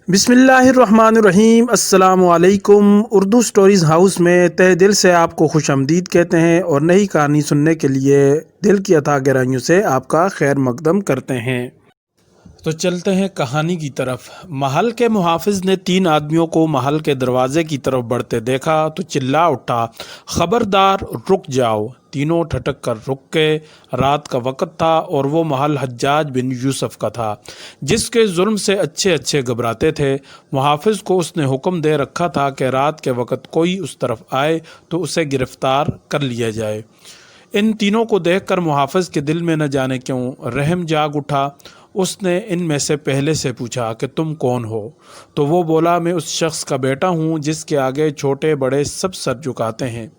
बिस्मिल्लाहिर्रहमानिर्रहीम। अस्सलाम वालेकुम। उर्दू स्टोरीज़ हाउस में तहे दिल से आपको खुश आमदीद कहते हैं और नई कहानी सुनने के लिए दिल की अथाह गहराइयों से आपका खैर मकदम करते हैं। तो चलते हैं कहानी की तरफ। महल के मुहाफिज ने 3 आदमियों को महल के दरवाजे की तरफ बढ़ते देखा तो चिल्ला उठा, खबरदार, रुक जाओ। तीनों ठटक कर रुक गए। रात का वक़्त था और वो महल हज्जाज बिन यूसुफ का था, जिसके जुल्म से अच्छे अच्छे घबराते थे। मुहाफिज को उसने हुक्म दे रखा था कि रात के वक़्त कोई उस तरफ आए तो उसे गिरफ्तार कर लिया जाए। इन तीनों को देखकर मुहाफिज के दिल में न जाने क्यों रहम जाग उठा। उसने इनमें से पहले से पूछा कि तुम कौन हो? तो वो बोला, मैं उस शख्स का बेटा हूँ जिसके आगे छोटे बड़े सब सर झुकाते हैं।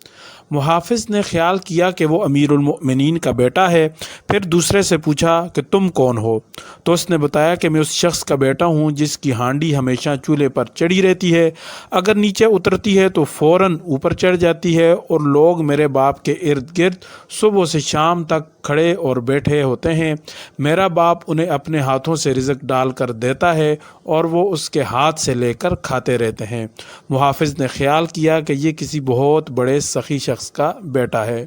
मुहाफिज ने ख्याल किया कि वो अमीरुल मोमिनीन का बेटा है। फिर दूसरे से पूछा कि तुम कौन हो? तो उसने बताया कि मैं उस शख्स का बेटा हूँ जिसकी हांडी हमेशा चूल्हे पर चढ़ी रहती है, अगर नीचे उतरती है तो फ़ौरन ऊपर चढ़ जाती है, और लोग मेरे बाप के इर्द गिर्द सुबह से शाम तक खड़े और बैठे होते हैं। मेरा बाप उन्हें अपने हाथों से रिज़्क डाल कर देता है और वो उसके हाथ से लेकर खाते रहते हैं। मुहाफिज ने ख्याल किया कि ये किसी बहुत बड़े सखी शख्स का बेटा है।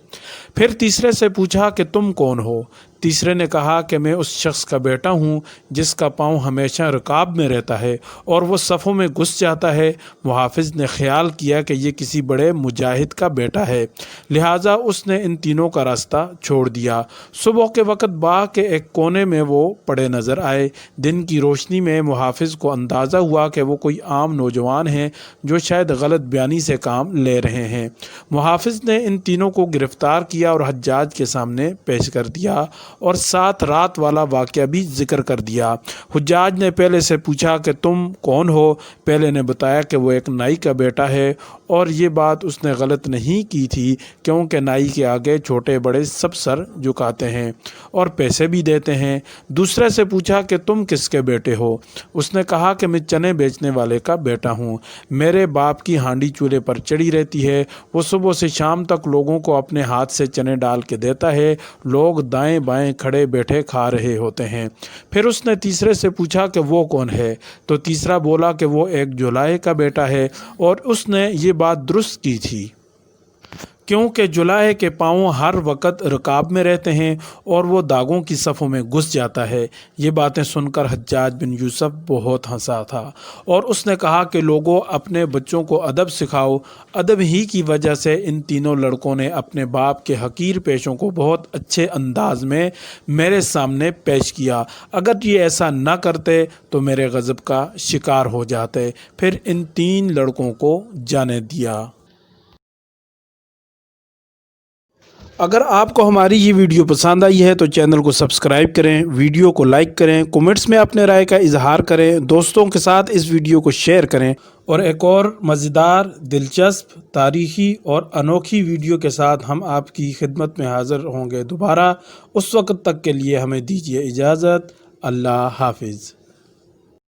फिर तीसरे से पूछा कि तुम कौन हो? तीसरे ने कहा कि मैं उस शख्स का बेटा हूँ जिसका पाँव हमेशा रकाब में रहता है और वो सफ़ों में घुस जाता है। मुहाफिज ने ख्याल किया कि ये किसी बड़े मुजाहिद का बेटा है, लिहाजा उसने इन तीनों का रास्ता छोड़ दिया। सुबह के वक़्त बाग के एक कोने में वो पड़े नज़र आए। दिन की रोशनी में मुहाफिज को अंदाज़ा हुआ कि वो कोई आम नौजवान हैं जो शायद गलत बयानी से काम ले रहे हैं। मुहाफिज ने इन तीनों को गिरफ़्तार किया और हज्जाज के सामने पेश कर दिया और साथ रात वाला वाक़या भी जिक्र कर दिया। हुज्जाज ने पहले से पूछा कि तुम कौन हो? पहले ने बताया कि वो एक नाई का बेटा है और ये बात उसने गलत नहीं की थी, क्योंकि नाई के आगे छोटे बड़े सब सर झुकाते हैं और पैसे भी देते हैं। दूसरे से पूछा कि तुम किसके बेटे हो? उसने कहा कि मैं चने बेचने वाले का बेटा हूँ। मेरे बाप की हांडी चूल्हे पर चढ़ी रहती है, वो सुबह से शाम तक लोगों को अपने हाथ से चने डाल के देता है, लोग दाएं बाएं खड़े बैठे खा रहे होते हैं। फिर उसने तीसरे से पूछा कि वो कौन है? तो तीसरा बोला कि वो एक जुलाहे का बेटा है, और उसने ये बात दुरुस्त की थी, क्योंकि जुलाहे के पाँव हर वक़्त रकाब में रहते हैं और वो दागों की सफ़ों में घुस जाता है। ये बातें सुनकर हज्जाज बिन यूसुफ बहुत हंसा था और उसने कहा कि लोगों, अपने बच्चों को अदब सिखाओ। अदब ही की वजह से इन तीनों लड़कों ने अपने बाप के हकीर पेशों को बहुत अच्छे अंदाज में मेरे सामने पेश किया। अगर ये ऐसा न करते तो मेरे गज़ब का शिकार हो जाते। फिर इन 3 लड़कों को जाने दिया। अगर आपको हमारी ये वीडियो पसंद आई है तो चैनल को सब्सक्राइब करें, वीडियो को लाइक करें, कमेंट्स में अपने राय का इजहार करें, दोस्तों के साथ इस वीडियो को शेयर करें, और एक और मज़ेदार, दिलचस्प, तारीख़ी और अनोखी वीडियो के साथ हम आपकी खिदमत में हाज़िर होंगे दोबारा। उस वक़्त तक के लिए हमें दीजिए इजाज़त। अल्लाह हाफिज़।